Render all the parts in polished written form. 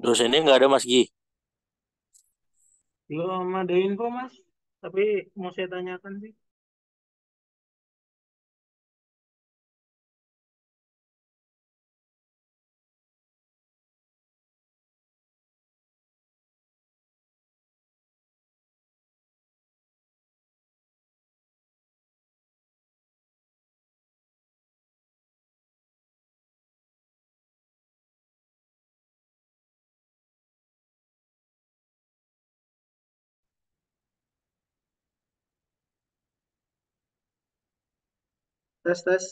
Dosennya nggak ada Mas Gi. Belum ada info mas, tapi mau saya tanyakan sih. Tes, tes.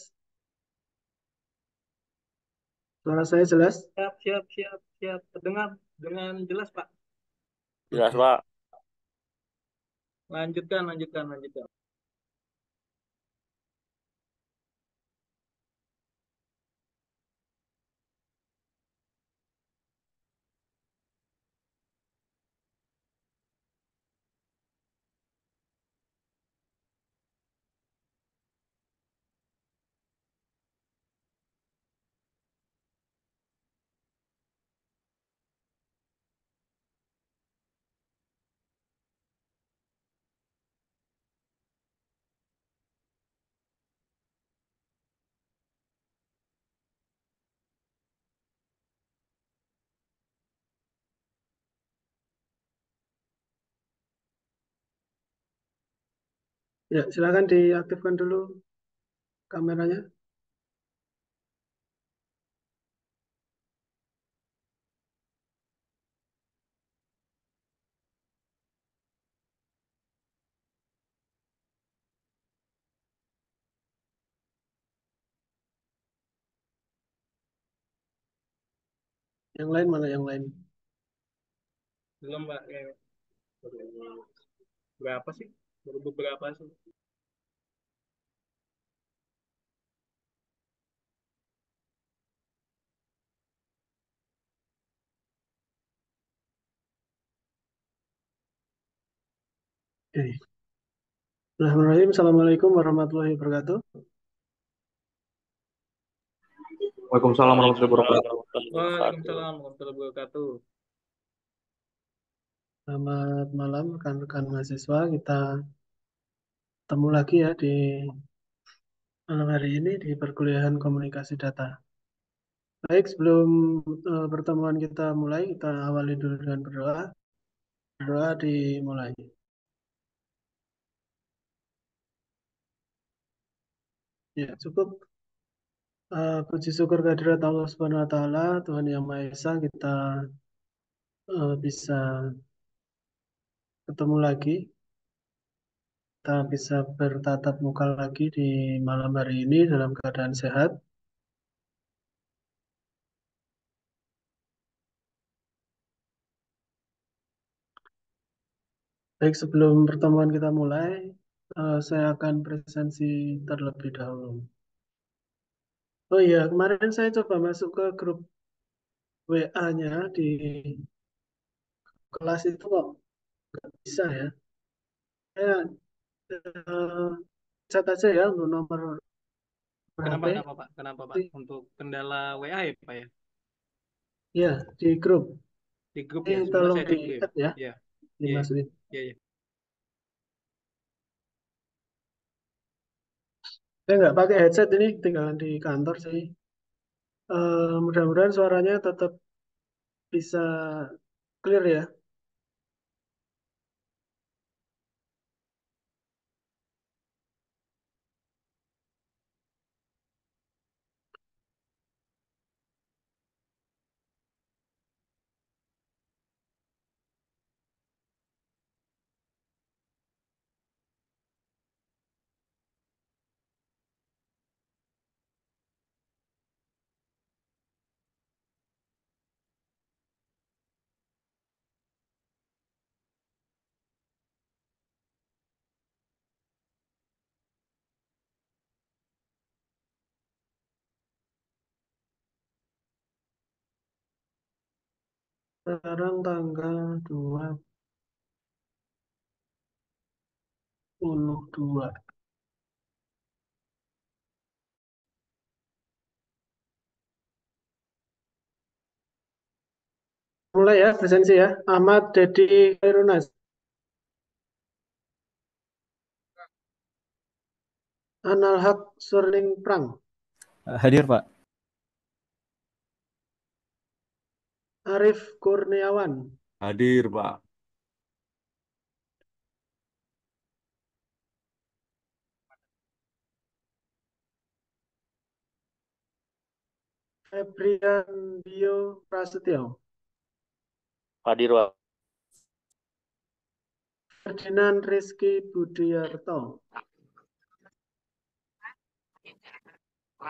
Suara saya jelas? Siap, siap, siap, siap. Terdengar dengan jelas Pak. Jelas Oke. Pak. Lanjutkan, lanjutkan, lanjutkan. Ya, silakan diaktifkan dulu kameranya. Yang lain mana yang lain? Belum Pak. Baru berapa sih? Baru beberapa sih. Oke. Bismillahirrahmanirrahim. Assalamualaikum warahmatullahi wabarakatuh. Waalaikumsalam warahmatullahi Waalaikumsalam wabarakatuh. warahmatullahi wabarakatuh. Waalaikumsalam warahmatullahi wabarakatuh. Selamat malam rekan-rekan mahasiswa. Kita ketemu lagi ya di malam hari ini di perkuliahan komunikasi data. Baik, sebelum pertemuan kita mulai, kita awali dulu dengan berdoa. Berdoa dimulai. Ya, cukup. Puji syukur kehadirat Allah Subhanahu wa taala, Tuhan Yang Maha Esa, kita bisa ketemu lagi, kita bisa bertatap muka lagi di malam hari ini dalam keadaan sehat. Baik, sebelum pertemuan kita mulai, saya akan presensi terlebih dahulu. Oh iya, kemarin saya coba masuk ke grup WA-nya di kelas itu kok nggak bisa ya. Saya chat aja ya untuk nomor Kenapa, HP. kenapa Pak? Kenapa Pak? Untuk kendala WA ya Pak ya? Ya, di grup. Di grup Ini ya? Sebentar tolong saya cek dulu ya. di-add ya, Iya, iya, iya. dimasukin. Iya, iya. Saya nggak pakai headset ini, tinggal di kantor sih. Mudah-mudahan suaranya tetap bisa clear ya. Sekarang tanggal 22. Mulai ya, presensi ya. Ahmad Dedi Khairunas. Anal Haq Surling Prang. Hadir, Pak. Arif Kurniawan. Hadir, Pak. Febrian Dio Prasetyo. Hadir, Pak. Ferdinand Rizky Budiarto.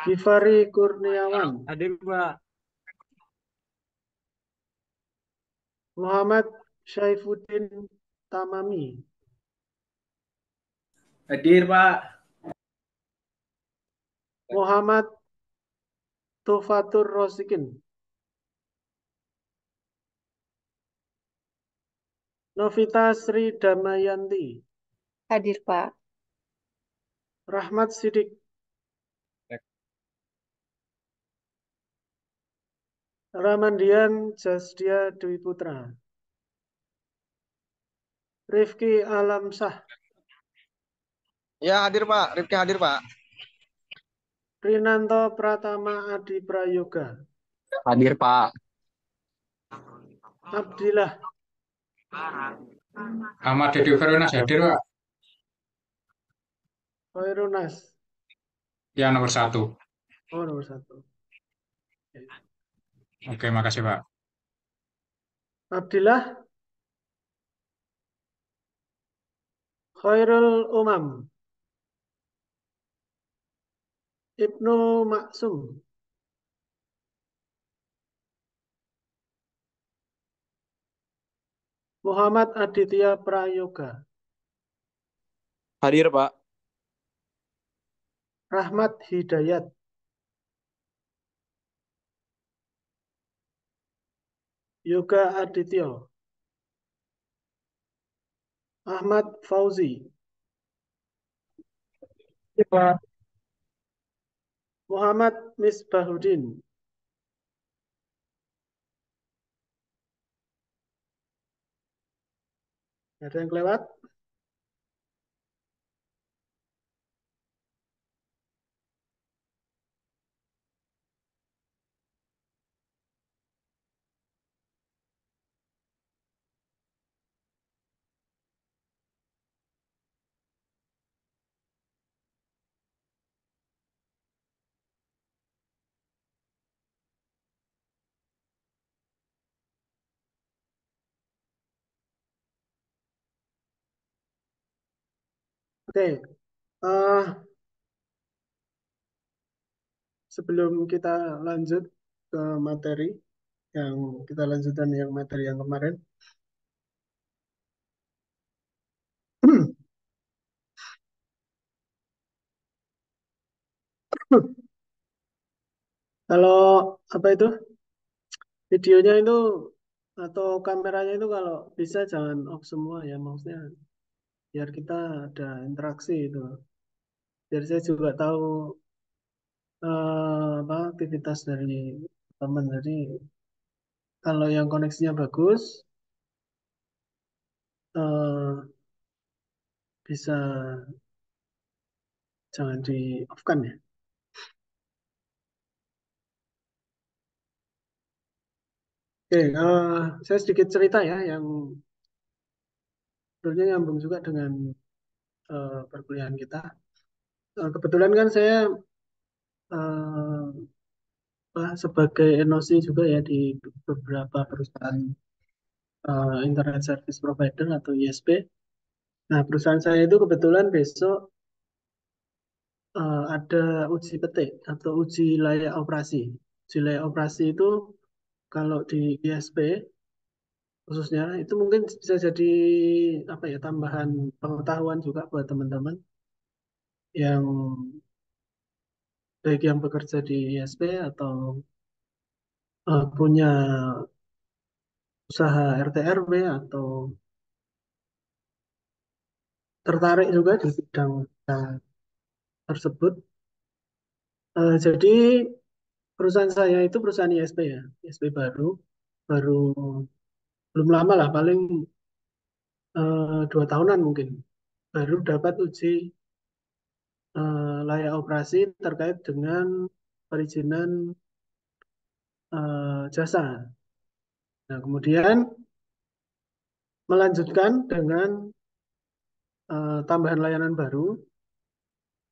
Givari Kurniawan. Hadir, Pak. Muhammad Syaifuddin Tamami. Hadir, Pak. Muhammad Tufatur Rosikin. Novita Sri Damayanti. Hadir, Pak. Rahmat Sidik. Ramandian Jasdia Dwi Putra. Rifki Alamsah. Ya hadir Pak, Rifki hadir Pak. Rinanto Pratama Adi Prayoga. Hadir Pak. Abdillah. Ahmad Dedi Khairunas hadir, Pak. Khairunas. Ya, nomor 1. Oh, nomor 1. Oke, makasih, Pak. Abdillah. Khairul Umam. Ibnu Maksum. Muhammad Aditya Prayoga. Hadir Pak. Rahmat Hidayat. Yoga Aditya. Ahmad Fauzi. Muhammad Misbahuddin. Ada yang kelewat? Oke. Sebelum kita lanjut ke materi yang kita lanjutkan yang materi yang kemarin. Kalau apa itu videonya itu atau kameranya itu kalau bisa jangan off semua ya, maksudnya biar kita ada interaksi itu. Biar saya juga tahu apa aktivitas dari teman. Jadi kalau yang koneksinya bagus bisa jangan di off kan ya. Oke, saya sedikit cerita ya yang sebenarnya nyambung juga dengan perkuliahan kita. Kebetulan kan saya sebagai NOC juga ya di beberapa perusahaan Internet Service Provider atau ISP. Nah, perusahaan saya itu kebetulan besok ada uji petik atau uji layak operasi. Uji layak operasi itu kalau di ISP khususnya itu mungkin bisa jadi apa ya tambahan pengetahuan juga buat teman-teman yang baik yang bekerja di ISP atau punya usaha RT RW atau tertarik juga di bidang tersebut. Jadi perusahaan saya itu perusahaan ISP ya, ISP baru belum lama lah, paling 2 tahunan mungkin, baru dapat uji layak operasi terkait dengan perizinan jasa. Nah, kemudian melanjutkan dengan tambahan layanan baru,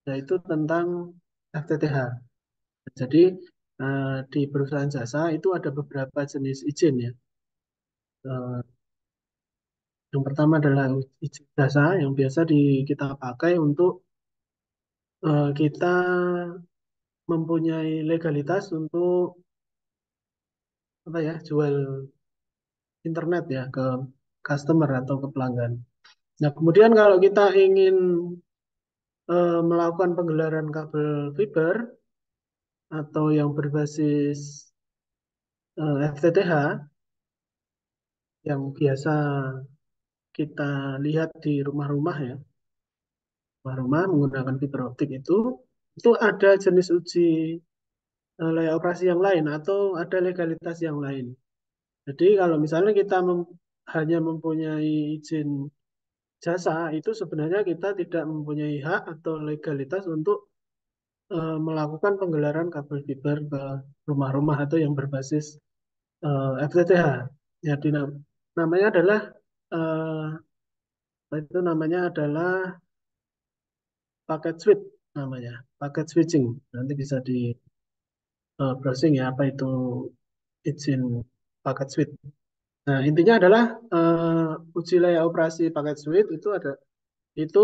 yaitu tentang FTTH. Jadi di perusahaan jasa itu ada beberapa jenis izin ya. Yang pertama adalah izin jasa yang biasa kita pakai untuk kita mempunyai legalitas untuk apa ya, jual internet ya ke customer atau ke pelanggan. Nah, kemudian kalau kita ingin melakukan penggelaran kabel fiber atau yang berbasis FTTH yang biasa kita lihat di rumah-rumah ya, rumah-rumah menggunakan fiber optik itu ada jenis uji layak operasi yang lain atau ada legalitas yang lain. Jadi kalau misalnya kita hanya mempunyai izin jasa, itu sebenarnya kita tidak mempunyai hak atau legalitas untuk melakukan penggelaran kabel fiber ke rumah-rumah atau yang berbasis FTTH. Jadi namanya adalah itu namanya adalah paket switch namanya, paket switching. Nanti bisa di browsing ya apa itu izin paket switch. Nah, intinya adalah uji layak operasi paket switch itu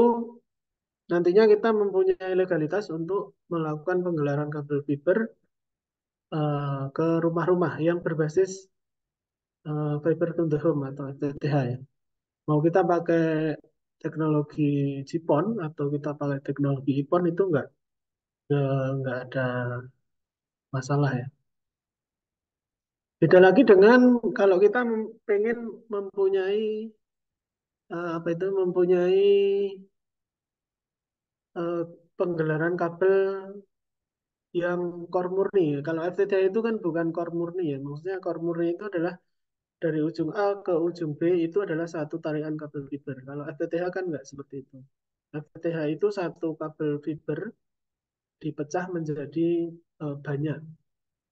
nantinya kita mempunyai legalitas untuk melakukan penggelaran kabel fiber ke rumah-rumah yang berbasis fiber to the home atau FTTH ya. Mau kita pakai teknologi GPON atau kita pakai teknologi IPON itu nggak ada masalah ya. Beda lagi dengan kalau kita pengen mempunyai apa itu mempunyai eh, penggelaran kabel yang core murni. Kalau FTTH itu kan bukan core murni ya. Maksudnya core murni itu adalah dari ujung A ke ujung B itu adalah satu tarikan kabel fiber. Kalau FTTH kan nggak seperti itu. FTTH itu satu kabel fiber dipecah menjadi banyak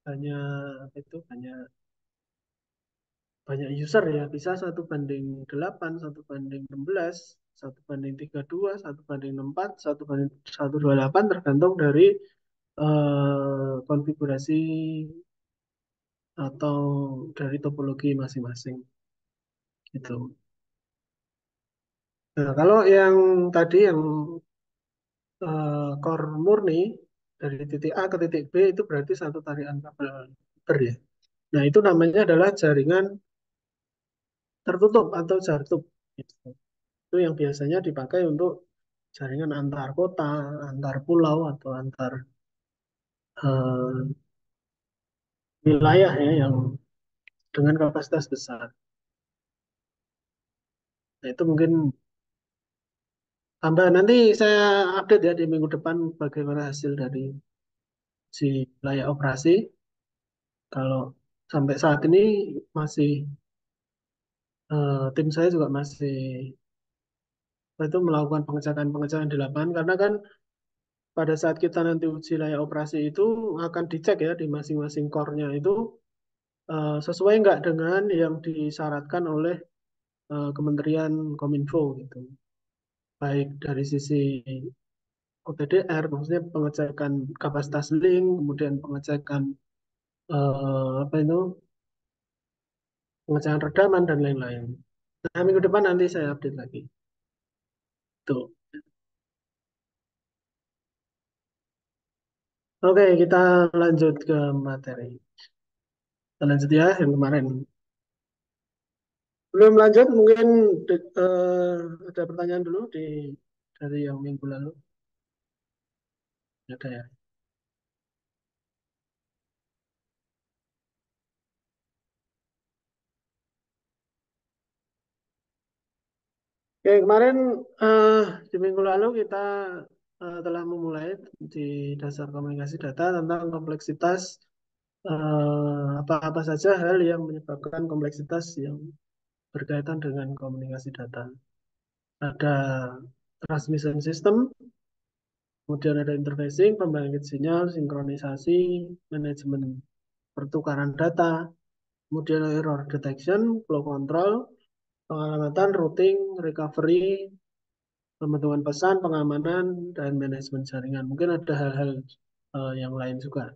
banyak apa itu banyak user ya, bisa 1:8, 1:16, 1:32, 1:4, 1:128 tergantung dari konfigurasi atau dari topologi masing-masing gitu. Nah, kalau yang tadi yang core murni dari titik A ke titik B itu berarti satu tarikan kabel fiber ya. Nah, itu namanya adalah jaringan tertutup atau jartup. Gitu. Itu yang biasanya dipakai untuk jaringan antar kota, antar pulau, atau antar eh, wilayah ya yang dengan kapasitas besar. Nah, itu mungkin tambah nanti saya update ya di minggu depan bagaimana hasil dari si layak operasi. Kalau sampai saat ini masih tim saya juga masih itu melakukan pengecekan-pengecekan di lapangan karena kan pada saat kita nanti uji layak operasi itu akan dicek ya di masing-masing core-nya itu sesuai nggak dengan yang disyaratkan oleh Kementerian Kominfo gitu. Baik dari sisi OTDR, maksudnya pengecekan kapasitas link, kemudian pengecekan apa itu, pengecekan redaman dan lain-lain. Nah, minggu depan nanti saya update lagi. Tuh. Oke, kita lanjut ke materi. Kita lanjut ya yang kemarin. Belum lanjut, mungkin ada pertanyaan dulu dari yang minggu lalu. Ada ya. Oke, kemarin di minggu lalu kita telah memulai di dasar komunikasi data tentang kompleksitas apa-apa saja hal yang menyebabkan kompleksitas yang berkaitan dengan komunikasi data. Ada transmission system, kemudian ada interfacing, pembangkit sinyal, sinkronisasi, manajemen pertukaran data, kemudian error detection, flow control, pengalamatan, routing, recovery, pembentukan pesan, pengamanan, dan manajemen jaringan. Mungkin ada hal-hal yang lain juga.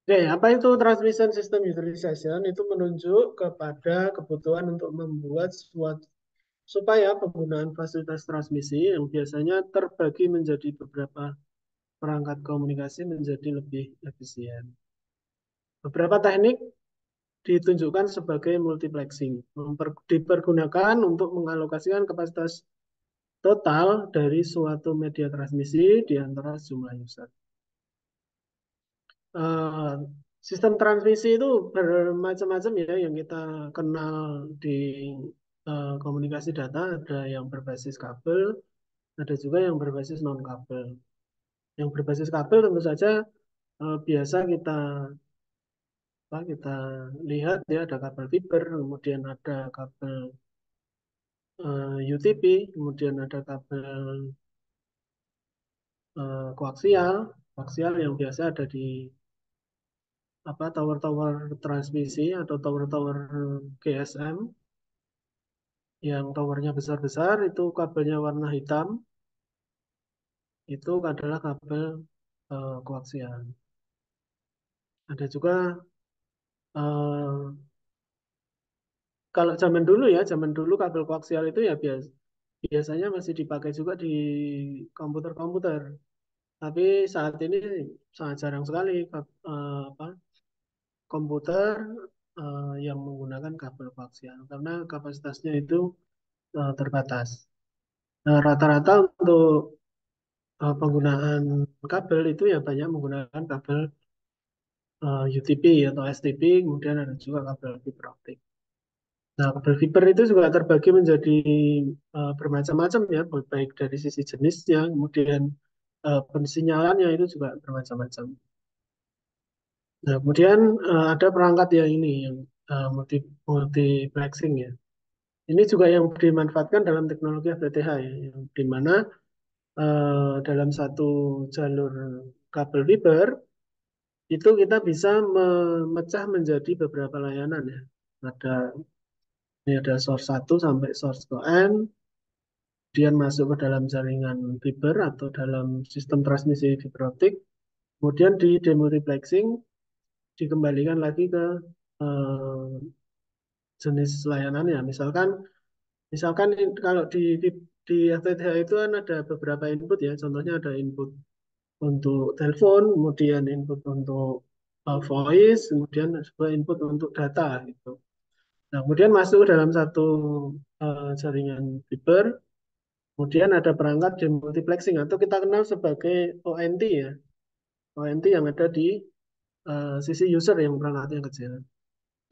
Oke, apa itu transmission system utilization? Itu menunjuk kepada kebutuhan untuk membuat suatu supaya penggunaan fasilitas transmisi yang biasanya terbagi menjadi beberapa perangkat komunikasi menjadi lebih efisien. Beberapa teknik ditunjukkan sebagai multiplexing, dipergunakan untuk mengalokasikan kapasitas total dari suatu media transmisi di antara jumlah user. Sistem transmisi itu bermacam-macam ya yang kita kenal di komunikasi data. Ada yang berbasis kabel, ada juga yang berbasis non kabel. Yang berbasis kabel tentu saja biasa kita lihat ya, ada kabel fiber, kemudian ada kabel UTP, kemudian ada kabel koaksial yang biasa ada di tower-tower transmisi atau tower-tower GSM yang towernya besar-besar, itu kabelnya warna hitam, itu adalah kabel koaksial. Ada juga kalau zaman dulu kabel koaksial itu ya biasanya masih dipakai juga di komputer-komputer. Tapi saat ini sangat jarang sekali komputer yang menggunakan kabel koaksial karena kapasitasnya itu terbatas. Nah, rata-rata untuk penggunaan kabel itu ya banyak menggunakan kabel UTP atau STP, kemudian ada juga kabel fiber optik. Nah, kabel fiber itu juga terbagi menjadi bermacam-macam ya, baik dari sisi jenisnya, kemudian pensinyalannya itu juga bermacam-macam. Nah, kemudian ada perangkat yang ini, yang multiplexing ya. Ini juga yang dimanfaatkan dalam teknologi FTTH ya, yang di mana dalam satu jalur kabel fiber itu kita bisa memecah menjadi beberapa layanan ya. Ini ada source 1 sampai source ke N, kemudian masuk ke dalam jaringan fiber atau dalam sistem transmisi fiber optik, kemudian di demultiplexing dikembalikan lagi ke jenis layanannya. Misalkan kalau di FTTH itu kan ada beberapa input ya, contohnya ada input untuk telepon, kemudian input untuk voice, kemudian juga input untuk data gitu. Nah, kemudian masuk dalam satu jaringan fiber, kemudian ada perangkat demultiplexing atau kita kenal sebagai ONT ya, ONT yang ada di sisi user yang perangkatnya kecil.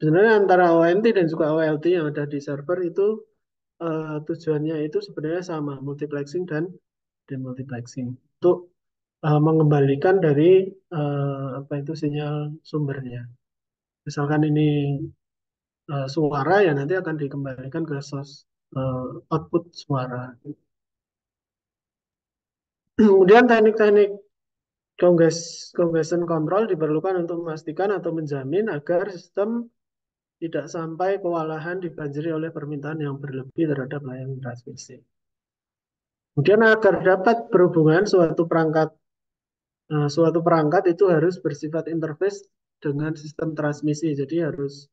Sebenarnya antara ONT dan juga OLT yang ada di server itu tujuannya itu sebenarnya sama, multiplexing dan demultiplexing untuk mengembalikan dari sinyal sumbernya. Misalkan ini suara ya nanti akan dikembalikan ke source output suara. Kemudian teknik-teknik congestion control diperlukan untuk memastikan atau menjamin agar sistem tidak sampai kewalahan dibanjiri oleh permintaan yang berlebih terhadap layanan transmisi. Kemudian agar dapat berhubungan suatu perangkat itu harus bersifat interface dengan sistem transmisi. Jadi harus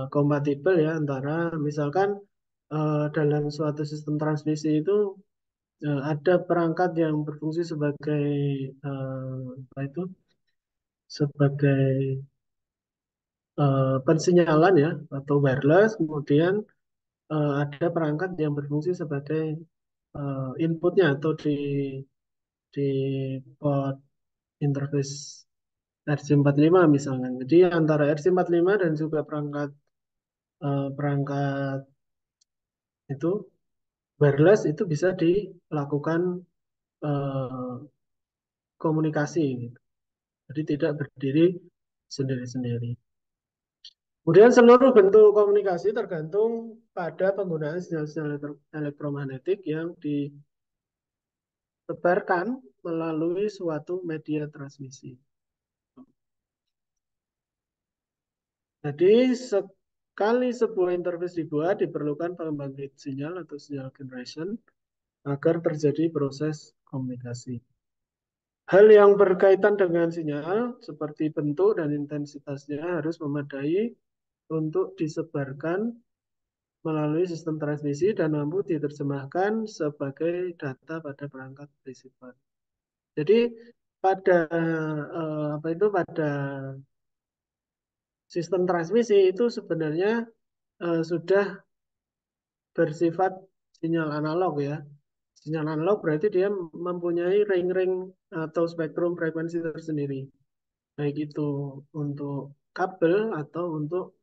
kompatibel ya antara misalkan dalam suatu sistem transmisi itu ada perangkat yang berfungsi sebagai sebagai pensinyalan ya atau wireless, kemudian ada perangkat yang berfungsi sebagai inputnya atau di port interface RJ45 misalnya. Jadi antara RJ45 dan juga perangkat itu wireless itu bisa dilakukan komunikasi gitu. Jadi tidak berdiri sendiri-sendiri. Kemudian seluruh bentuk komunikasi tergantung pada penggunaan sinyal-sinyal elektromagnetik yang disebarkan melalui suatu media transmisi. Jadi sekali sebuah interface dibuat, diperlukan pembangkit sinyal atau sinyal generation agar terjadi proses komunikasi. Hal yang berkaitan dengan sinyal seperti bentuk dan intensitasnya harus memadai untuk disebarkan melalui sistem transmisi dan mampu diterjemahkan sebagai data pada perangkat receiver. Jadi pada pada sistem transmisi itu sebenarnya sudah bersifat sinyal analog ya. Sinyal analog berarti dia mempunyai ring-ring atau spektrum frekuensi tersendiri. Baik itu untuk kabel atau untuk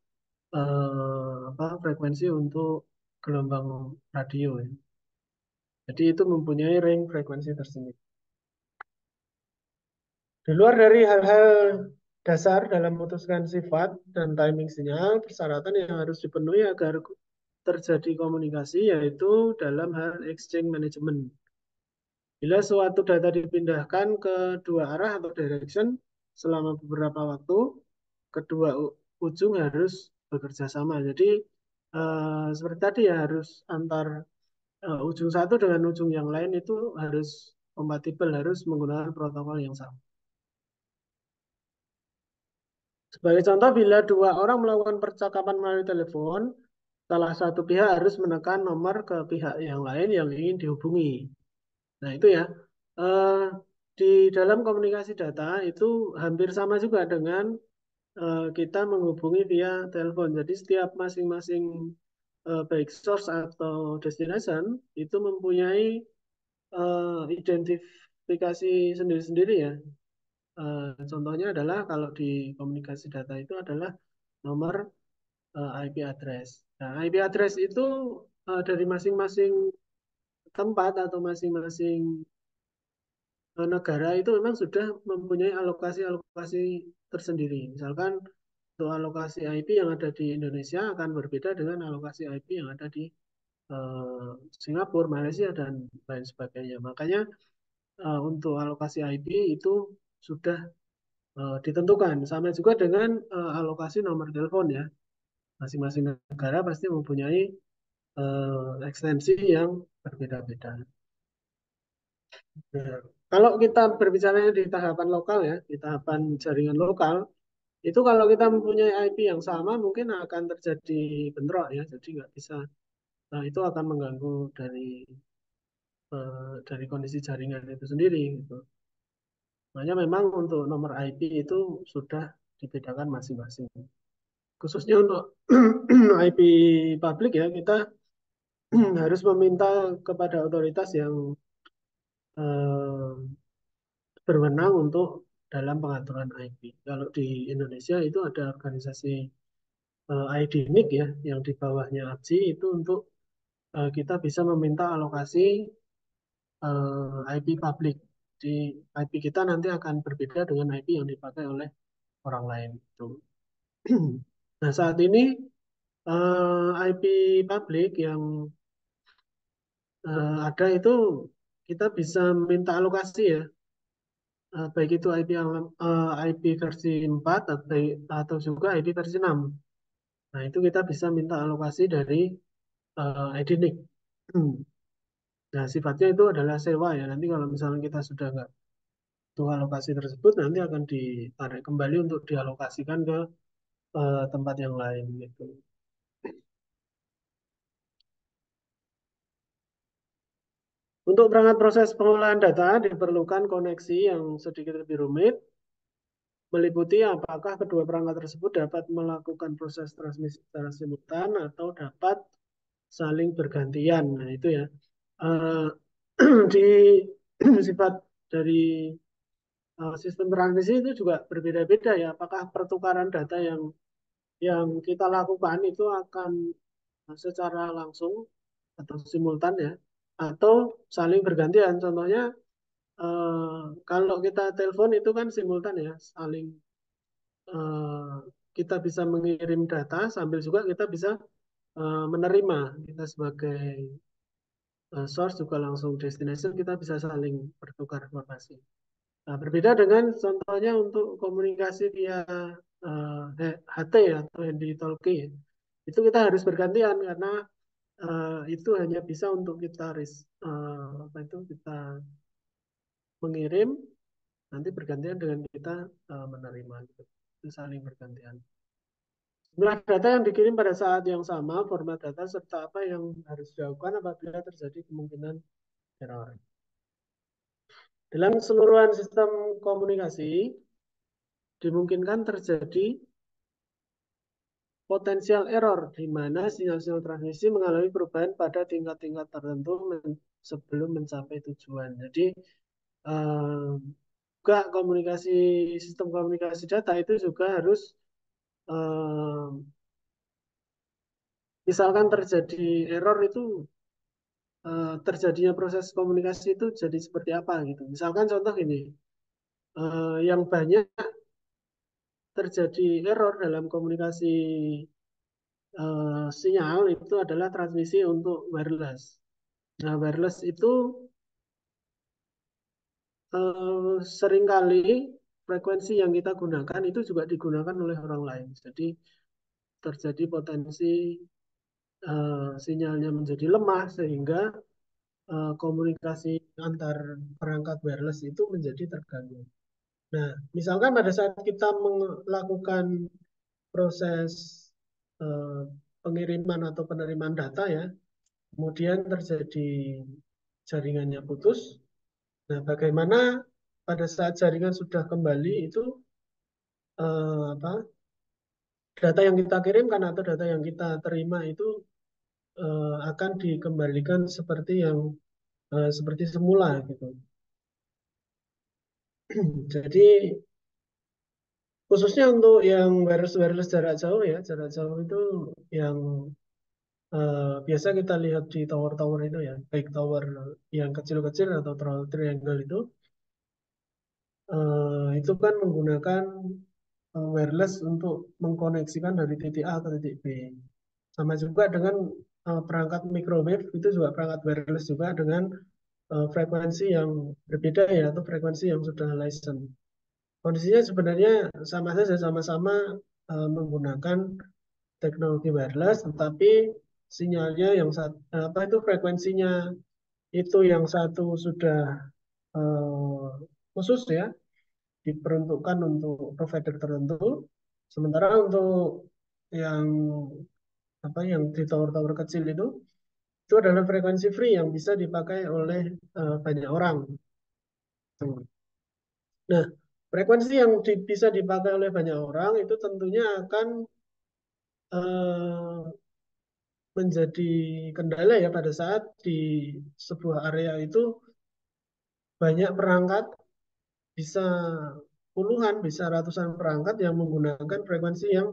frekuensi untuk gelombang radio ya. Jadi itu mempunyai ring frekuensi tersendiri. Di luar dari hal-hal dasar dalam memutuskan sifat dan timing sinyal, persyaratan yang harus dipenuhi agar terjadi komunikasi yaitu dalam hal exchange management. Bila suatu data dipindahkan ke dua arah atau direction selama beberapa waktu, kedua ujung harus bekerja sama. Jadi seperti tadi ya harus antar ujung satu dengan ujung yang lain itu harus kompatibel, harus menggunakan protokol yang sama. Sebagai contoh, bila dua orang melakukan percakapan melalui telepon, salah satu pihak harus menekan nomor ke pihak yang lain yang ingin dihubungi. Nah itu ya, di dalam komunikasi data itu hampir sama juga dengan kita menghubungi via telepon. Jadi setiap masing-masing baik source atau destination itu mempunyai identifikasi sendiri-sendiri ya. Contohnya adalah kalau di komunikasi data itu adalah nomor IP address. Nah, IP address itu dari masing-masing tempat atau masing-masing negara itu memang sudah mempunyai alokasi-alokasi tersendiri. Misalkan untuk alokasi IP yang ada di Indonesia akan berbeda dengan alokasi IP yang ada di Singapura, Malaysia, dan lain sebagainya. Makanya untuk alokasi IP itu sudah ditentukan. Sama juga dengan alokasi nomor telepon ya. Masing-masing negara pasti mempunyai ekstensi yang berbeda-beda. Nah, kalau kita berbicara di tahapan lokal ya, di tahapan jaringan lokal, itu kalau kita mempunyai IP yang sama mungkin akan terjadi bentrok ya, jadi nggak bisa. Nah, itu akan mengganggu dari kondisi jaringan itu sendiri. Gitu. Makanya memang untuk nomor IP itu sudah dibedakan masing-masing. Khususnya untuk IP publik ya, kita harus meminta kepada otoritas yang berwenang untuk dalam pengaturan IP. Kalau di Indonesia itu ada organisasi IDNIC ya, yang di bawahnya ABSI itu untuk kita bisa meminta alokasi IP publik. Di IP kita nanti akan berbeda dengan IP yang dipakai oleh orang lain. Itu. Nah saat ini IP publik yang ada itu kita bisa minta alokasi ya. Baik itu IP yang IP versi 4 atau juga IP versi 6. Nah, itu kita bisa minta alokasi dari IDNIC. Nah, sifatnya itu adalah sewa ya. Nanti kalau misalnya kita sudah nggak butuh alokasi tersebut, nanti akan ditarik kembali untuk dialokasikan ke tempat yang lain gitu. Untuk perangkat proses pengolahan data diperlukan koneksi yang sedikit lebih rumit, meliputi apakah kedua perangkat tersebut dapat melakukan proses transmisi secara simultan atau dapat saling bergantian. Nah, itu ya. Di sifat dari sistem transmisi itu juga berbeda-beda ya. Apakah pertukaran data yang kita lakukan itu akan secara langsung atau simultan ya, atau saling bergantian. Contohnya kalau kita telepon itu kan simultan ya, saling kita bisa mengirim data sambil juga kita bisa menerima. Kita sebagai source juga langsung destination, kita bisa saling bertukar informasi. Nah, berbeda dengan contohnya untuk komunikasi via HT atau handy talkie. Itu kita harus bergantian karena itu hanya bisa untuk kita kita mengirim, nanti bergantian dengan kita menerima, gitu. Itu saling bergantian. Jumlah data yang dikirim pada saat yang sama, format data serta apa yang harus dilakukan apabila terjadi kemungkinan error. Dalam keseluruhan sistem komunikasi dimungkinkan terjadi potensial error di mana sinyal-sinyal transmisi mengalami perubahan pada tingkat-tingkat tertentu sebelum mencapai tujuan. Jadi juga sistem komunikasi data itu juga harus misalkan terjadi error itu terjadinya proses komunikasi itu jadi seperti apa gitu. Misalkan contoh ini, yang banyak terjadi error dalam komunikasi sinyal itu adalah transmisi untuk wireless. Nah, wireless itu seringkali frekuensi yang kita gunakan itu juga digunakan oleh orang lain. Jadi terjadi potensi sinyalnya menjadi lemah sehingga komunikasi antar perangkat wireless itu menjadi terganggu. Nah, misalkan pada saat kita melakukan proses pengiriman atau penerimaan data ya, kemudian terjadi jaringannya putus. Nah, bagaimana pada saat jaringan sudah kembali itu data yang kita kirimkan atau data yang kita terima itu akan dikembalikan seperti seperti semula gitu. Jadi khususnya untuk yang wireless jarak jauh ya, jarak jauh itu yang biasa kita lihat di tower-tower itu ya, baik tower yang kecil-kecil atau tower triangle itu kan menggunakan wireless untuk mengkoneksikan dari titik A ke titik B. Sama juga dengan perangkat microwave itu juga perangkat wireless juga dengan frekuensi yang berbeda ya, atau frekuensi yang sudah license. Kondisinya sebenarnya sama saja, sama-sama menggunakan teknologi wireless, tetapi sinyalnya yang frekuensinya itu yang satu sudah khusus ya, diperuntukkan untuk provider tertentu, sementara untuk yang yang di tower-tower kecil itu adalah frekuensi free yang bisa dipakai oleh banyak orang. Nah, frekuensi yang bisa dipakai oleh banyak orang itu tentunya akan menjadi kendala ya pada saat di sebuah area itu banyak perangkat, bisa puluhan, bisa ratusan perangkat yang menggunakan frekuensi yang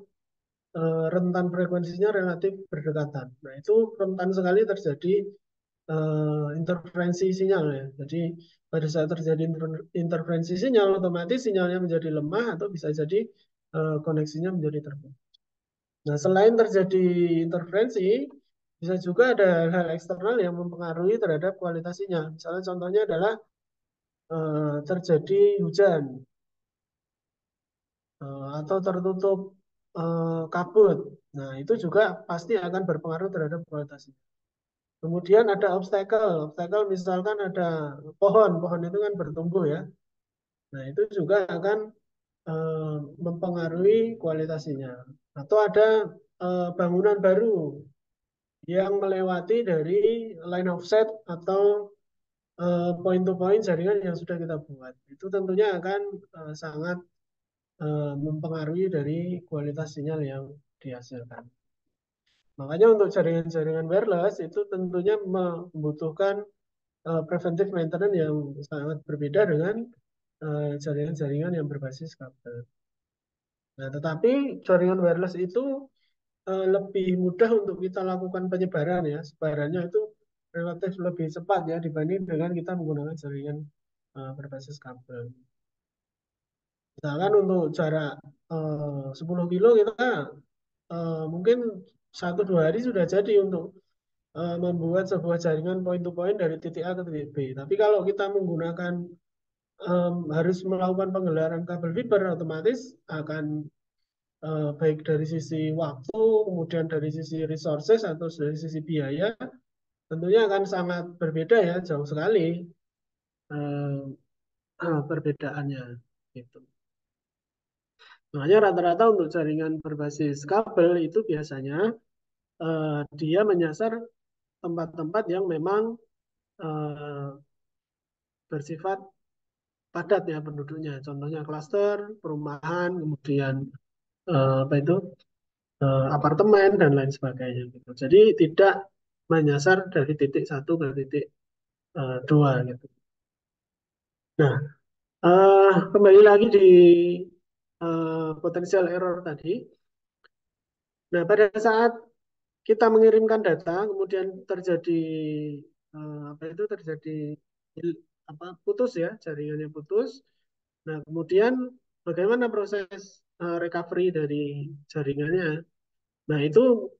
rentan frekuensinya relatif berdekatan. Nah, itu rentan sekali terjadi interferensi sinyal ya. Jadi pada saat terjadi interferensi sinyal, otomatis sinyalnya menjadi lemah atau bisa jadi koneksinya menjadi terputus. Nah, selain terjadi interferensi, bisa juga ada hal eksternal yang mempengaruhi terhadap kualitas sinyal. Misalnya contohnya adalah terjadi hujan atau tertutup kabut. Nah, itu juga pasti akan berpengaruh terhadap kualitas sinyal. Kemudian ada obstacle. Obstacle misalkan ada pohon itu kan bertumbuh ya. Nah, itu juga akan mempengaruhi kualitas sinyal. Atau ada bangunan baru yang melewati dari line of sight atau point to point jaringan yang sudah kita buat. Itu tentunya akan sangat mempengaruhi dari kualitas sinyal yang dihasilkan. Makanya untuk jaringan-jaringan wireless itu tentunya membutuhkan preventive maintenance yang sangat berbeda dengan jaringan-jaringan yang berbasis kabel. Nah, tetapi jaringan wireless itu lebih mudah untuk kita lakukan penyebaran ya. Sebarannya itu relatif lebih cepat ya dibanding dengan kita menggunakan jaringan berbasis kabel. Misalkan untuk jarak 10 kilo kita mungkin 1-2 hari sudah jadi untuk membuat sebuah jaringan point to point dari titik A ke titik B. Tapi kalau kita menggunakan harus melakukan penggelaran kabel fiber, otomatis akan baik dari sisi waktu, kemudian dari sisi resources atau dari sisi biaya, tentunya akan sangat berbeda ya, jauh sekali perbedaannya. Gitu. Makanya rata-rata untuk jaringan berbasis kabel itu biasanya dia menyasar tempat-tempat yang memang bersifat padat ya penduduknya. Contohnya klaster, perumahan, kemudian apa itu apartemen dan lain sebagainya. Gitu. Jadi tidak menyasar dari titik satu ke titik dua gitu. Nah, kembali lagi di potensial error tadi. Nah, pada saat kita mengirimkan data, kemudian terjadi apa itu terjadi putus ya, jaringannya putus. Nah, kemudian bagaimana proses recovery dari jaringannya? Nah, itu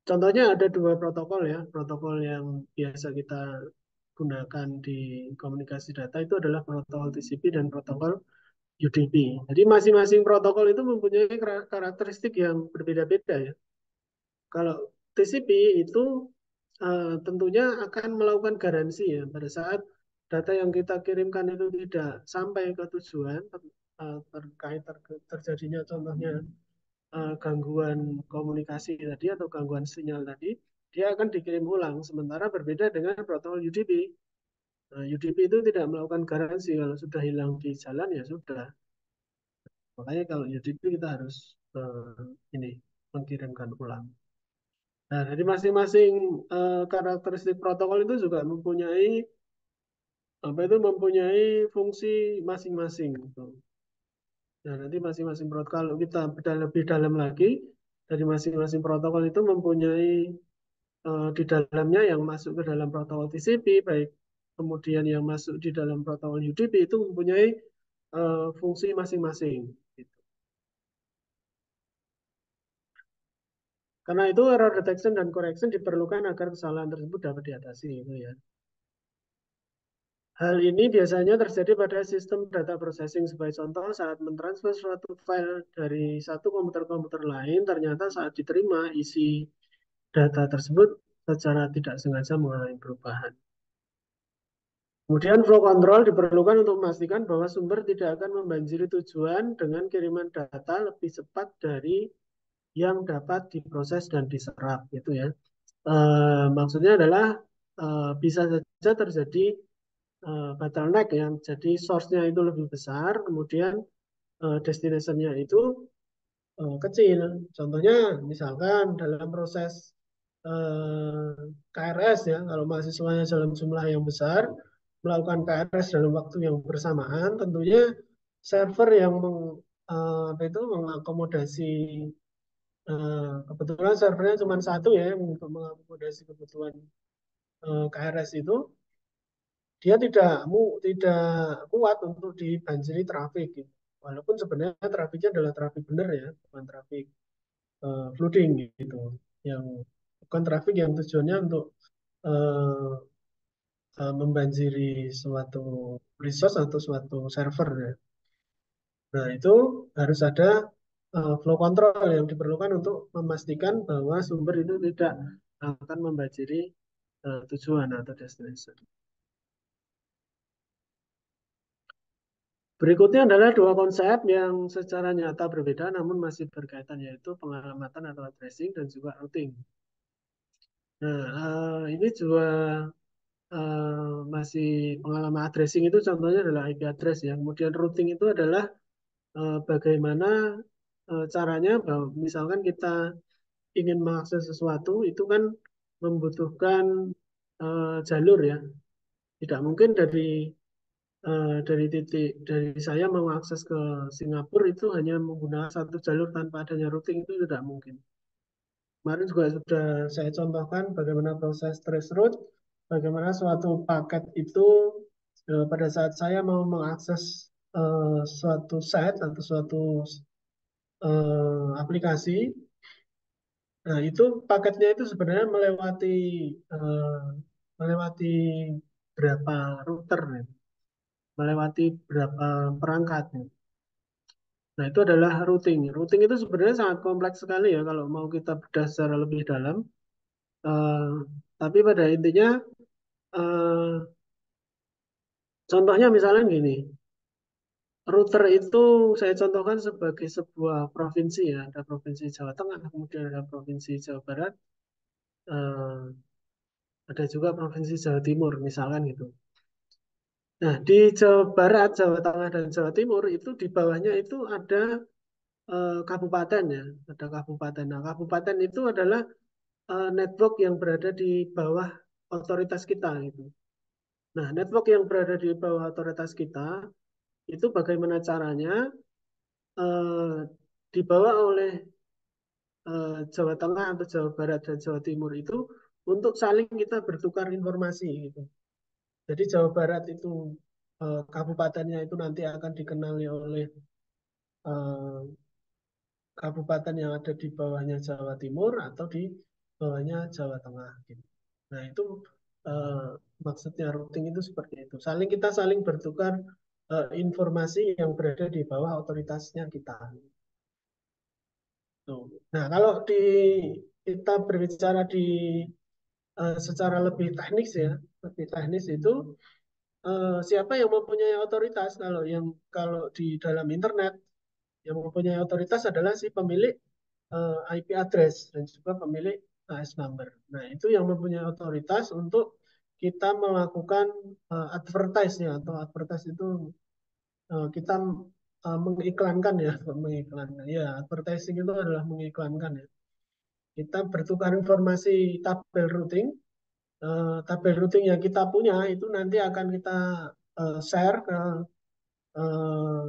contohnya ada 2 protokol ya. Protokol yang biasa kita gunakan di komunikasi data itu adalah protokol TCP dan protokol UDP. Jadi masing-masing protokol itu mempunyai karakteristik yang berbeda-beda ya. Kalau TCP itu tentunya akan melakukan garansi ya pada saat data yang kita kirimkan itu tidak sampai ke tujuan terkait terjadinya contohnya gangguan komunikasi tadi atau gangguan sinyal tadi, dia akan dikirim ulang. Sementara berbeda dengan protokol UDP. Nah, UDP itu tidak melakukan garansi kalau sudah hilang di jalan ya sudah. Makanya kalau UDP kita harus ini mengirimkan ulang. Nah, jadi masing-masing karakteristik protokol itu juga mempunyai apa itu mempunyai fungsi masing-masing. Gitu. Nah, nanti masing-masing protokol kalau kita lebih dalam lagi dari masing-masing protokol itu mempunyai di dalamnya yang masuk ke dalam protokol TCP baik kemudian yang masuk di dalam protokol UDP itu mempunyai fungsi masing-masing. Gitu. Karena itu error detection dan correction diperlukan agar kesalahan tersebut dapat diatasi. Itu ya. Hal ini biasanya terjadi pada sistem data processing sebagai contoh saat mentransfer suatu file dari satu komputer ke komputer lain, ternyata saat diterima isi data tersebut secara tidak sengaja mengalami perubahan. Kemudian flow control diperlukan untuk memastikan bahwa sumber tidak akan membanjiri tujuan dengan kiriman data lebih cepat dari yang dapat diproses dan diserap, gitu ya. Maksudnya adalah bisa saja terjadi bottleneck yang jadi source-nya itu lebih besar, kemudian destination-nya itu kecil. Contohnya misalkan dalam proses KRS ya, kalau mahasiswanya dalam jumlah yang besar melakukan KRS dalam waktu yang bersamaan, tentunya server yang mengakomodasi kebetulan servernya cuma satu ya untuk mengakomodasi kebutuhan KRS itu dia tidak kuat untuk dibanjiri trafik gitu. Walaupun sebenarnya trafiknya adalah trafik benar ya, bukan trafik flooding gitu. Yang bukan trafik yang tujuannya untuk membanjiri suatu resource atau suatu server ya. Nah, itu harus ada flow control yang diperlukan untuk memastikan bahwa sumber itu tidak akan membanjiri tujuan atau destination. Berikutnya adalah 2 konsep yang secara nyata berbeda namun masih berkaitan yaitu pengalamatan atau addressing dan juga routing. Nah, ini juga masih pengalaman addressing itu contohnya adalah IP address ya. Kemudian routing itu adalah bagaimana caranya bahwa misalkan kita ingin mengakses sesuatu itu kan membutuhkan jalur ya. Tidak mungkin dari saya mau akses ke Singapura itu hanya menggunakan satu jalur tanpa adanya routing itu tidak mungkin. Kemarin juga sudah saya contohkan bagaimana proses traceroute, bagaimana suatu paket itu pada saat saya mau mengakses suatu site atau suatu aplikasi. Nah, itu paketnya itu sebenarnya eh, melewati berapa router, ya, melewati berapa perangkat, ya. Nah, itu adalah routing. Routing itu sebenarnya sangat kompleks sekali ya kalau mau kita bedah secara lebih dalam. Eh, tapi pada intinya, eh, contohnya misalnya gini, router itu saya contohkan sebagai sebuah provinsi ya, ada provinsi Jawa Tengah, kemudian ada provinsi Jawa Barat, eh, ada juga provinsi Jawa Timur, misalkan gitu. Nah, di Jawa Barat, Jawa Tengah, dan Jawa Timur itu di bawahnya itu ada kabupaten ya, ada kabupaten. Nah, kabupaten itu adalah network yang berada di bawah otoritas kita gitu. Nah, network yang berada di bawah otoritas kita itu bagaimana caranya eh, dibawa oleh Jawa Tengah atau Jawa Barat dan Jawa Timur itu untuk saling kita bertukar informasi gitu. Jadi Jawa Barat itu kabupatennya itu nanti akan dikenali oleh eh, kabupaten yang ada di bawahnya Jawa Timur atau di bawahnya Jawa Tengah gitu. Nah, itu eh, maksudnya routing itu seperti itu. Kita saling bertukar informasi yang berada di bawah otoritasnya kita. Tuh. Nah, kalau kita berbicara secara lebih teknis ya, lebih teknis itu siapa yang mempunyai otoritas? Kalau di dalam internet yang mempunyai otoritas adalah si pemilik IP address dan juga pemilik AS number. Nah, itu yang mempunyai otoritas untuk kita melakukan advertise ya, atau advertise itu kita mengiklankan ya, mengiklankan. Ya, advertising itu adalah mengiklankan ya. Kita bertukar informasi tabel routing. Tabel routing yang kita punya itu nanti akan kita share eh,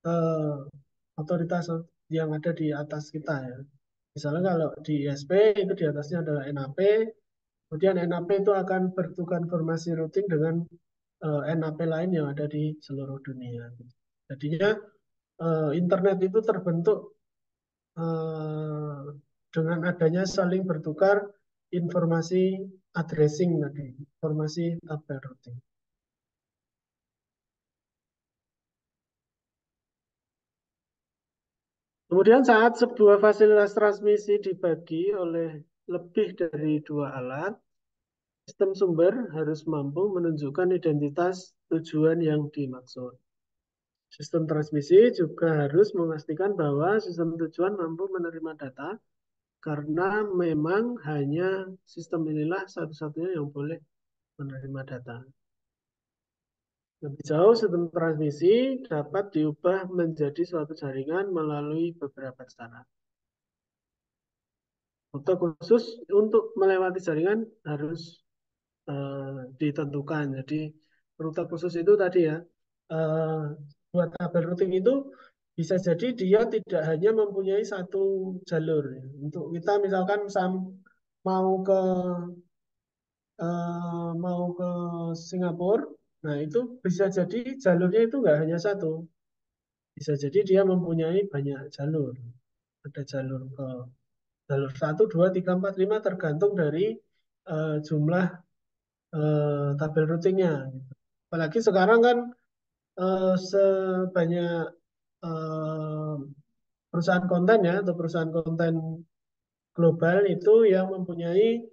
ke otoritas yang ada di atas kita ya. Misalnya kalau di ISP itu di atasnya adalah NAP, kemudian NAP itu akan bertukar informasi routing dengan NAP lain yang ada di seluruh dunia. Jadinya internet itu terbentuk eh, dengan adanya saling bertukar informasi addressing tadi, informasi tabel routing. Kemudian saat sebuah fasilitas transmisi dibagi oleh lebih dari dua alat, sistem sumber harus mampu menunjukkan identitas tujuan yang dimaksud. Sistem transmisi juga harus memastikan bahwa sistem tujuan mampu menerima data karena memang hanya sistem inilah satu-satunya yang boleh menerima data. Lebih jauh, sistem transmisi dapat diubah menjadi suatu jaringan melalui beberapa cara. Rute khusus untuk melewati jaringan harus ditentukan. Jadi rute khusus itu tadi ya, buat tabel routing itu bisa jadi dia tidak hanya mempunyai satu jalur. Untuk kita misalkan mau ke mau ke Singapura, nah itu bisa jadi jalurnya itu nggak hanya satu, bisa jadi dia mempunyai banyak jalur. Ada jalur 1, 2, 3, 4, 5 tergantung dari jumlah tabel routingnya. Gitu. Apalagi sekarang kan sebanyak eh, perusahaan konten ya atau perusahaan konten global itu yang mempunyai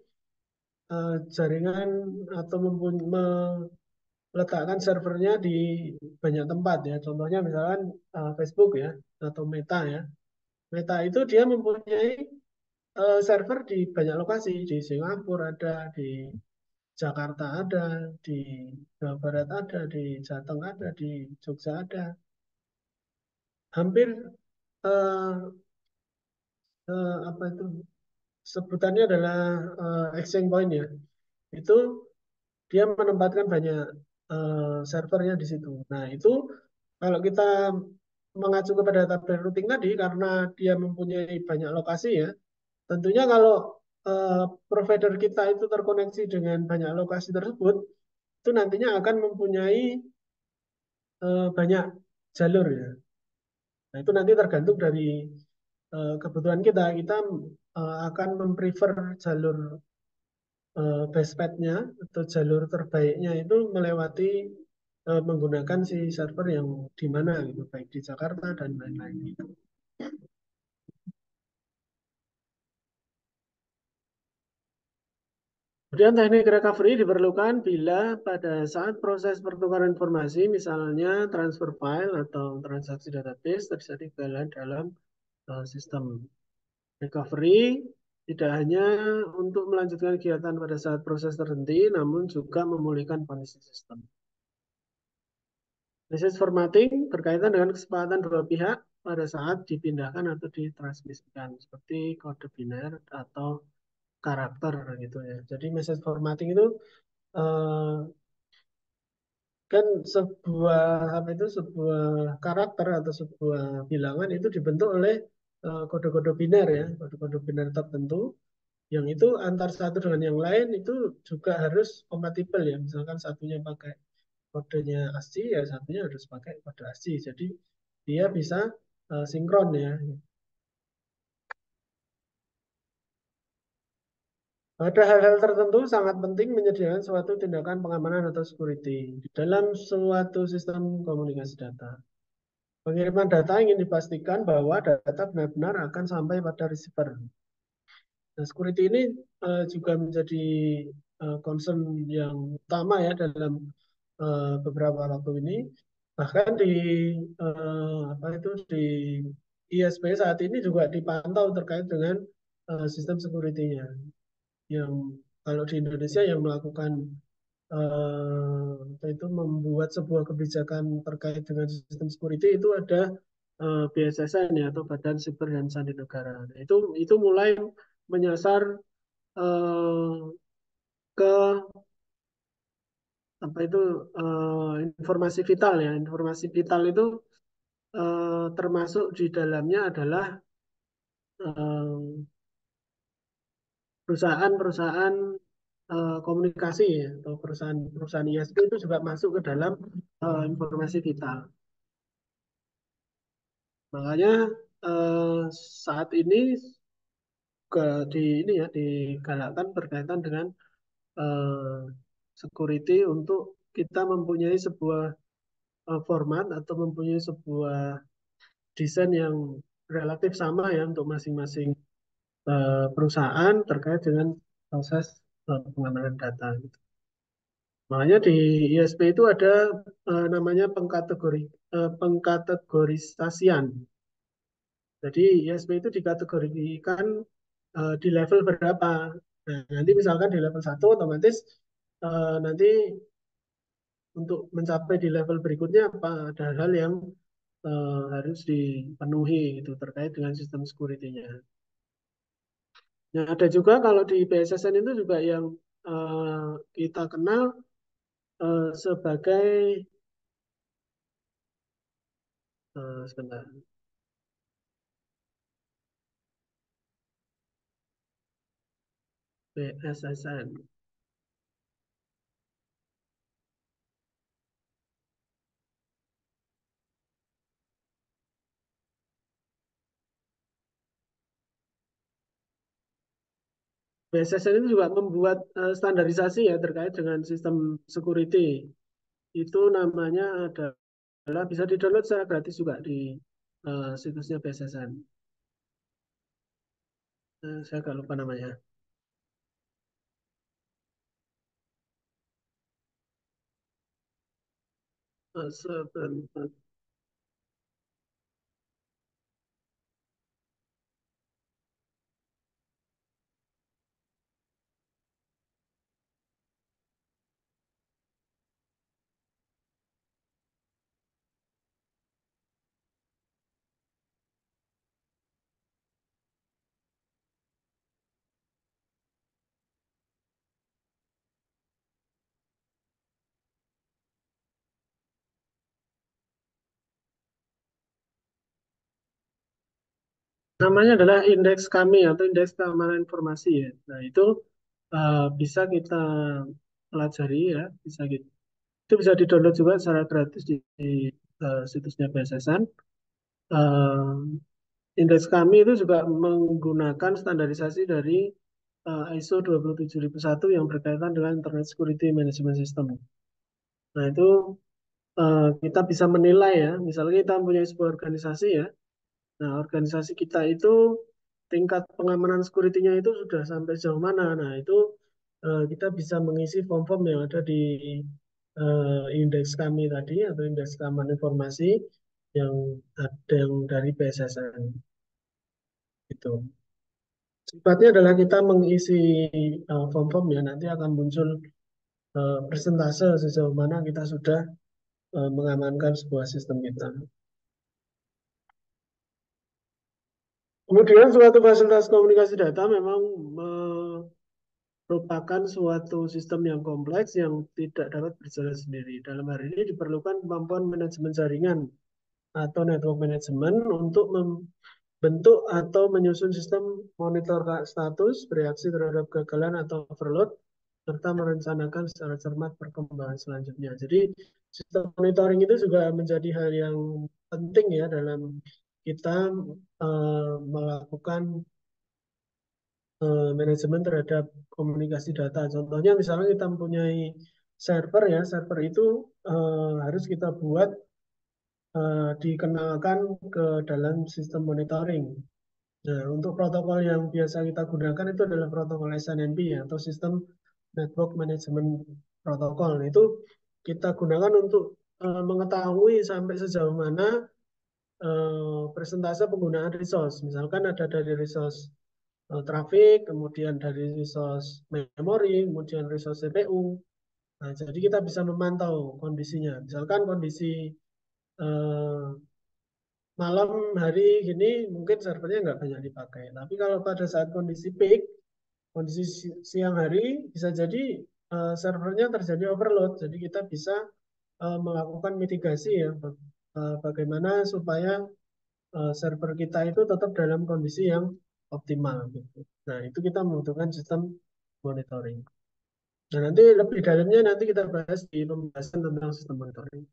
jaringan atau meletakkan servernya di banyak tempat ya. Contohnya misalkan Facebook ya atau Meta ya. Meta itu dia mempunyai server di banyak lokasi, di Singapura ada, di Jakarta ada, di Jawa Barat ada, di Jateng ada, di Jogja ada. Hampir eh, apa itu sebutannya adalah exchange point ya. Itu dia menempatkan banyak servernya di situ. Nah, itu kalau kita mengacu kepada tabel routing tadi karena dia mempunyai banyak lokasi ya, tentunya kalau provider kita itu terkoneksi dengan banyak lokasi tersebut, itu nantinya akan mempunyai banyak jalur ya. Nah, itu nanti tergantung dari kebutuhan kita. Kita akan memprefer jalur best path-nya atau jalur terbaiknya itu melewati menggunakan si server yang di mana gitu, baik di Jakarta dan lain-lain gitu. Kemudian teknik recovery diperlukan bila pada saat proses pertukaran informasi, misalnya transfer file atau transaksi database terjadi kegagalan dalam sistem. Recovery tidak hanya untuk melanjutkan kegiatan pada saat proses terhenti, namun juga memulihkan kondisi sistem. Message formatting berkaitan dengan kesepakatan dua pihak pada saat dipindahkan atau ditransmisikan, seperti kode biner atau karakter gitu ya. Jadi message formatting itu kan sebuah karakter atau sebuah bilangan itu dibentuk oleh kode-kode biner ya, kode-kode biner tertentu yang itu antar satu dengan yang lain itu juga harus kompatibel ya. Misalkan satunya pakai kodenya ASCII ya satunya harus pakai kode ASCII. Jadi dia bisa sinkron ya. Pada hal-hal tertentu sangat penting menyediakan suatu tindakan pengamanan atau security di dalam suatu sistem komunikasi data. Pengiriman data ingin dipastikan bahwa data benar-benar akan sampai pada receiver. Nah, security ini juga menjadi concern yang utama ya dalam beberapa waktu ini. Bahkan di di ISP saat ini juga dipantau terkait dengan sistem security-nya. Yang kalau di Indonesia yang melakukan itu membuat sebuah kebijakan terkait dengan sistem security itu ada BSSN ya atau Badan Siber dan Sandi Negara. Nah, itu mulai menyasar ke apa itu informasi vital ya. Informasi vital itu termasuk di dalamnya adalah perusahaan-perusahaan komunikasi ya, atau perusahaan ISP itu juga masuk ke dalam informasi vital. Makanya saat ini ini ya digalakkan berkaitan dengan security untuk kita mempunyai sebuah format atau mempunyai sebuah desain yang relatif sama ya untuk masing-masing perusahaan terkait dengan proses pengamanan data. Gitu. Makanya di ISP itu ada namanya pengkategorisasian. Jadi ISP itu dikategorikan di level berapa. Nah, nanti misalkan di level 1 otomatis nanti untuk mencapai di level berikutnya apa ada hal yang harus dipenuhi itu terkait dengan sistem security-nya. Nah, ada juga kalau di BSSN itu juga yang kita kenal sebagai sebentar. BSSN. BSSN itu juga membuat standarisasi ya terkait dengan sistem security. Itu namanya adalah bisa di-download secara gratis juga di situsnya BSSN. Saya agak lupa namanya. Sebentar. Namanya adalah indeks kami atau indeks keamanan informasi ya. Nah, itu bisa kita pelajari ya, itu bisa di-download juga secara gratis di situsnya BSSN. eh, indeks kami itu juga menggunakan standarisasi dari ISO 27001 yang berkaitan dengan Internet Security Management System. Nah, itu kita bisa menilai ya, misalnya kita mempunyai sebuah organisasi ya. Nah, organisasi kita itu tingkat pengamanan security-nya itu sudah sampai sejauh mana. Nah, itu kita bisa mengisi form-form yang ada di indeks kami tadi atau indeks keamanan informasi yang ada yang dari BSSN. Itu. Sifatnya adalah kita mengisi form-form ya, nanti akan muncul persentase sejauh mana kita sudah mengamankan sebuah sistem kita. Kemudian suatu fasilitas komunikasi data memang merupakan suatu sistem yang kompleks yang tidak dapat berjalan sendiri. Dalam hal ini diperlukan kemampuan manajemen jaringan atau network management untuk membentuk atau menyusun sistem monitor status, bereaksi terhadap kegagalan atau overload, serta merencanakan secara cermat perkembangan selanjutnya. Jadi sistem monitoring itu juga menjadi hal yang penting ya dalam kita melakukan manajemen terhadap komunikasi data. Contohnya misalnya kita mempunyai server ya, server itu harus kita buat dikenalkan ke dalam sistem monitoring. Nah, untuk protokol yang biasa kita gunakan itu adalah protokol SNMP ya, atau Sistem Network Management Protocol. Itu kita gunakan untuk mengetahui sampai sejauh mana persentase penggunaan resource. Misalkan ada dari resource traffic, kemudian dari resource memori, kemudian resource CPU. Nah, jadi kita bisa memantau kondisinya. Misalkan kondisi eh, malam hari gini mungkin servernya nggak banyak dipakai. Tapi kalau pada saat kondisi peak, kondisi siang hari bisa jadi servernya terjadi overload. Jadi kita bisa melakukan mitigasi ya, bagaimana supaya server kita itu tetap dalam kondisi yang optimal gitu. Nah, itu kita membutuhkan sistem monitoring. Nah, nanti lebih dalamnya nanti kita bahas di pembahasan tentang sistem monitoring.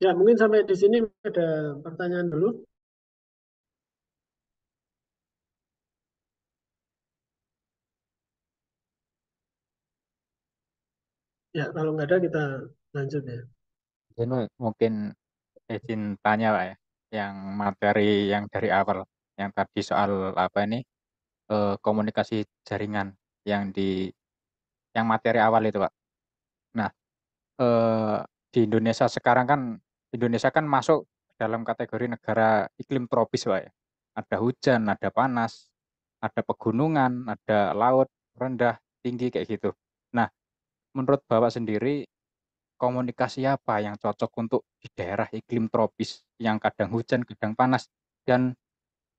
Ya, mungkin sampai di sini ada pertanyaan dulu. Ya, kalau nggak ada kita lanjut ya. Ini mungkin izin tanya Pak ya, yang materi yang dari awal, yang tadi soal apa ini komunikasi jaringan yang yang materi awal itu Pak. Nah, eh, di Indonesia sekarang kan Indonesia kan masuk dalam kategori negara iklim tropis Pak ya. Ada hujan, ada panas, ada pegunungan, ada laut rendah, tinggi kayak gitu. Nah, menurut Bapak sendiri komunikasi apa yang cocok untuk di daerah iklim tropis yang kadang hujan, kadang panas, dan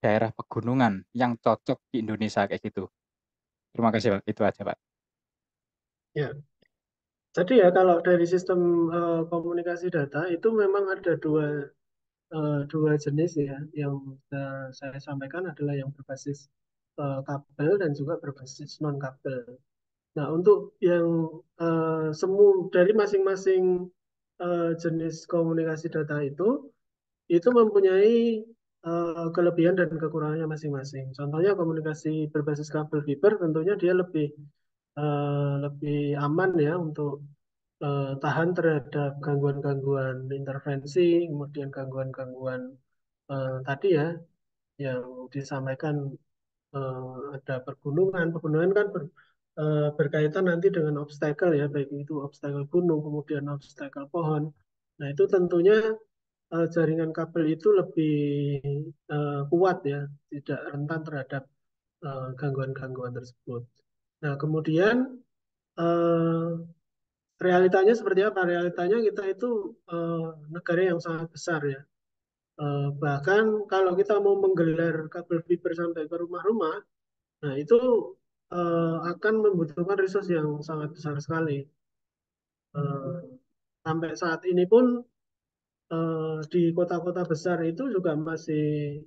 daerah pegunungan yang cocok di Indonesia kayak gitu. Terima kasih Pak, itu aja Pak. Ya, jadi ya kalau dari sistem komunikasi data itu memang ada dua jenis ya. Yang saya sampaikan adalah yang berbasis kabel dan juga berbasis non kabel. Nah, untuk yang semu dari masing-masing jenis komunikasi data itu mempunyai kelebihan dan kekurangannya masing-masing. Contohnya komunikasi berbasis kabel fiber tentunya dia lebih aman ya untuk tahan terhadap gangguan-gangguan intervensi, kemudian gangguan-gangguan tadi ya yang disampaikan ada pergunungan. Pergunungan kan berkaitan nanti dengan obstacle ya, baik itu obstacle gunung, kemudian obstacle pohon. Nah, itu tentunya jaringan kabel itu lebih kuat ya, tidak rentan terhadap gangguan-gangguan tersebut. Nah, kemudian eh, realitanya seperti apa? Realitanya kita itu negara yang sangat besar ya. Bahkan kalau kita mau menggelar kabel fiber sampai ke rumah-rumah, nah itu akan membutuhkan resource yang sangat besar sekali. Eh, Sampai saat ini pun di kota-kota besar itu juga masih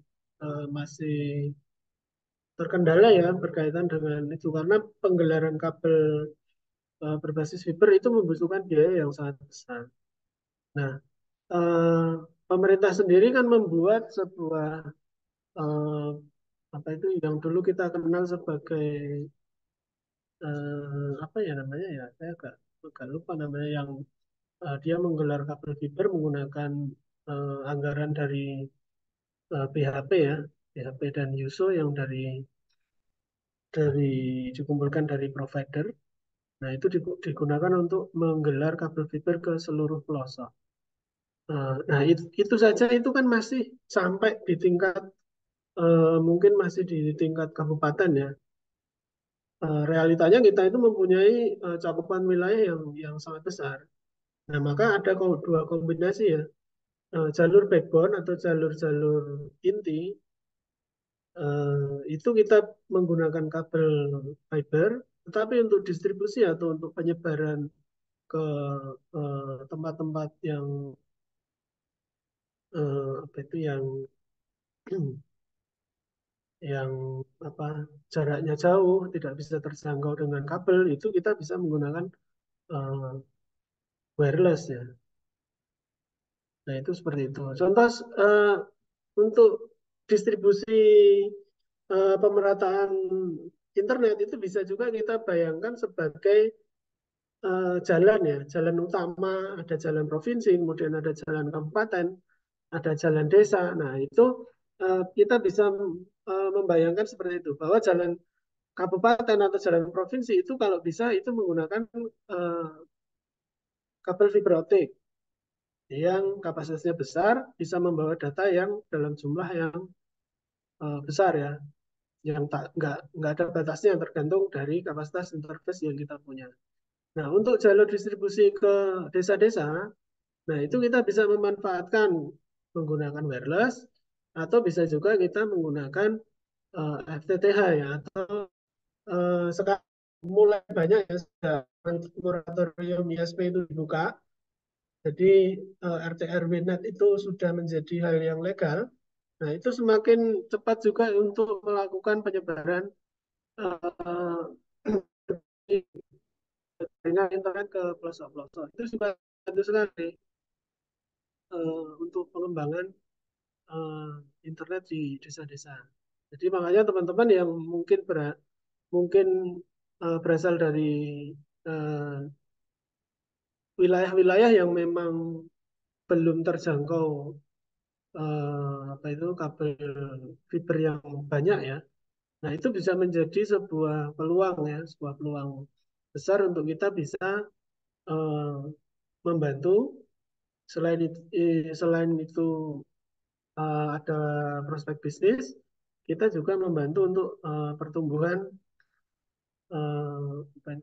terkendala ya berkaitan dengan itu karena penggelaran kabel berbasis fiber itu membutuhkan biaya yang sangat besar. Nah, eh, pemerintah sendiri kan membuat sebuah eh, apa itu yang dulu kita kenal sebagai apa ya namanya ya, saya agak lupa namanya, yang dia menggelar kabel fiber menggunakan anggaran dari PHP ya, PHP dan USO yang dari dikumpulkan dari provider. Nah, itu digunakan untuk menggelar kabel fiber ke seluruh pelosok. Nah, itu saja itu kan masih sampai di tingkat mungkin masih di tingkat kabupaten ya. Realitanya kita itu mempunyai cakupan wilayah yang sangat besar. Nah, maka ada dua kombinasi ya, jalur backbone atau jalur-jalur inti, itu kita menggunakan kabel fiber, tetapi untuk distribusi atau untuk penyebaran ke tempat-tempat yang apa itu yang apa jaraknya jauh tidak bisa terjangkau dengan kabel, itu kita bisa menggunakan eh, wireless ya. Nah, itu seperti itu. Contoh untuk distribusi pemerataan internet itu bisa juga kita bayangkan sebagai jalan ya, jalan utama, ada jalan provinsi, kemudian ada jalan kabupaten, ada jalan desa. Nah, itu kita bisa membayangkan seperti itu, bahwa jalan kabupaten atau jalan provinsi itu kalau bisa itu menggunakan eh, kabel fiber optik yang kapasitasnya besar, bisa membawa data yang dalam jumlah yang besar ya, yang nggak ada batasnya, tergantung dari kapasitas interface yang kita punya. Nah, untuk jalur distribusi ke desa-desa, nah itu kita bisa memanfaatkan menggunakan wireless, atau bisa juga kita menggunakan FTTH ya, atau sekarang mulai banyak ya, sudah moratorium ISP itu dibuka. Jadi RT RW net itu sudah menjadi hal yang legal. Nah, itu semakin cepat juga untuk melakukan penyebaran uh, jaringan internet ke pelosok-pelosok. Itu juga tentu sekali untuk pengembangan uh, internet di desa-desa. Jadi makanya teman-teman yang mungkin berasal dari wilayah-wilayah yang memang belum terjangkau apa itu kabel fiber yang banyak ya. Nah, itu bisa menjadi sebuah peluang ya, sebuah peluang besar untuk kita bisa eh, membantu. Selain itu ada prospek bisnis, kita juga membantu untuk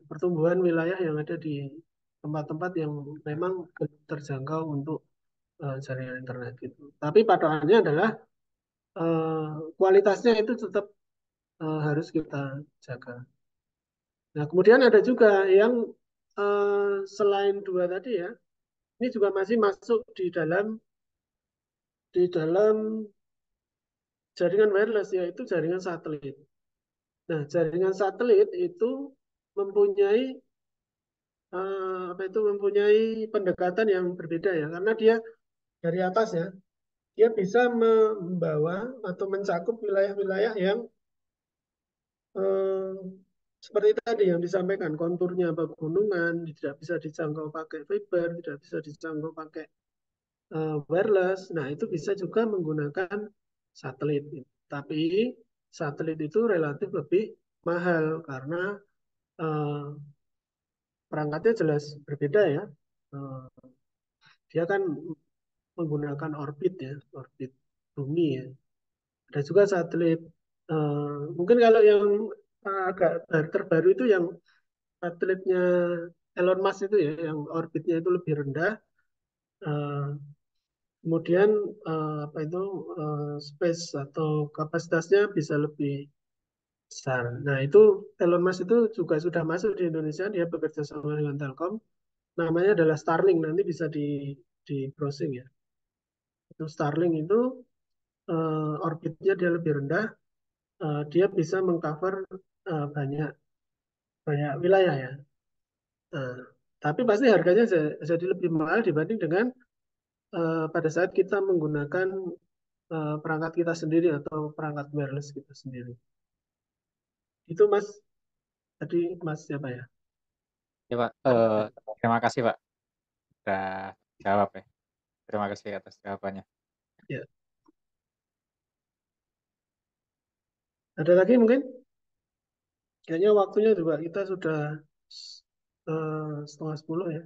pertumbuhan wilayah yang ada di tempat-tempat yang memang belum terjangkau untuk jaringan internet gitu. Tapi patokannya adalah kualitasnya itu tetap harus kita jaga. Nah, kemudian ada juga yang selain dua tadi ya, ini juga masih masuk di dalam jaringan wireless, yaitu jaringan satelit. Nah, jaringan satelit itu mempunyai mempunyai pendekatan yang berbeda ya, karena dia dari atas ya, dia bisa membawa atau mencakup wilayah-wilayah yang eh, seperti tadi yang disampaikan, konturnya pegunungan tidak bisa dijangkau pakai fiber, tidak bisa dijangkau pakai wireless. Nah, itu bisa juga menggunakan satelit. Tapi satelit itu relatif lebih mahal karena uh, perangkatnya jelas berbeda ya. Uh, Dia kan menggunakan orbit ya, orbit bumi ya. Ada juga satelit. Mungkin kalau yang agak terbaru itu yang satelitnya Elon Musk itu ya, yang orbitnya itu lebih rendah. Uh, Kemudian apa itu space atau kapasitasnya bisa lebih besar. Nah, itu Elon Musk itu juga sudah masuk di Indonesia. Dia bekerja sama dengan Telkom. Namanya adalah Starlink. Nanti bisa di browsing ya. Itu Starlink itu orbitnya dia lebih rendah. Dia bisa mengcover banyak banyak wilayah ya. Nah, tapi pasti harganya jadi lebih mahal dibanding dengan pada saat kita menggunakan perangkat kita sendiri atau perangkat wireless kita sendiri. Itu Mas, tadi Mas siapa ya? Ya, Pak. Terima kasih, Pak. Sudah jawab ya. Terima kasih atas jawabannya. Ya. Ada lagi mungkin? Kayaknya waktunya juga kita sudah 9:30 ya.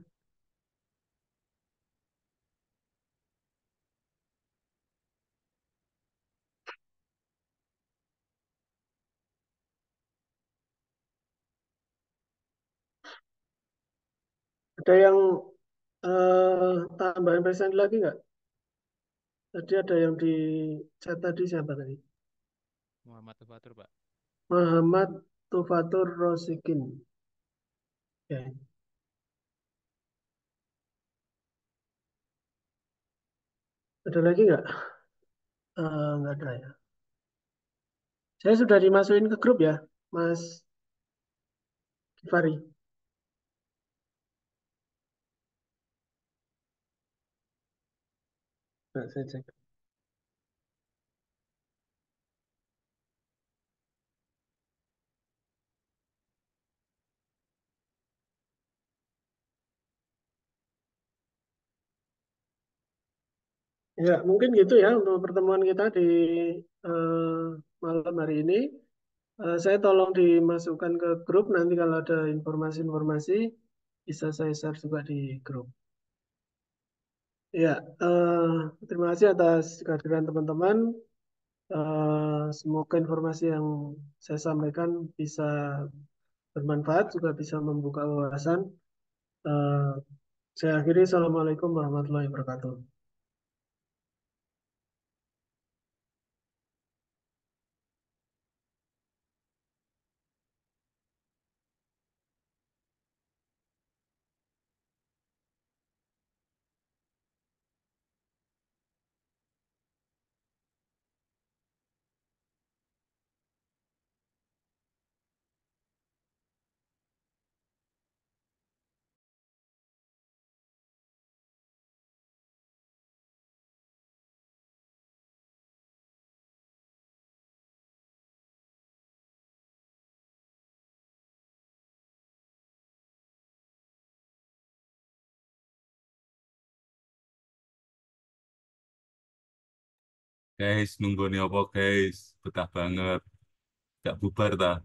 Ada yang tambahan present lagi nggak? Tadi ada yang di chat tadi siapa tadi? Muhammad Tufatur, Pak. Muhammad Tufatur Rosikin. Ya. Ada lagi nggak? Nggak ada ya. Saya sudah dimasukin ke grup ya, Mas Kifari. Nah, saya cek. Ya, mungkin gitu ya untuk pertemuan kita di eh, malam hari ini. Saya tolong dimasukkan ke grup, nanti kalau ada informasi-informasi bisa saya share juga di grup. Ya, terima kasih atas kehadiran teman-teman. Semoga informasi yang saya sampaikan bisa bermanfaat, juga bisa membuka wawasan. Eh, saya akhiri, Assalamualaikum warahmatullahi wabarakatuh. Guys, nunggu nih apa guys? Betah banget. Gak bubar ta?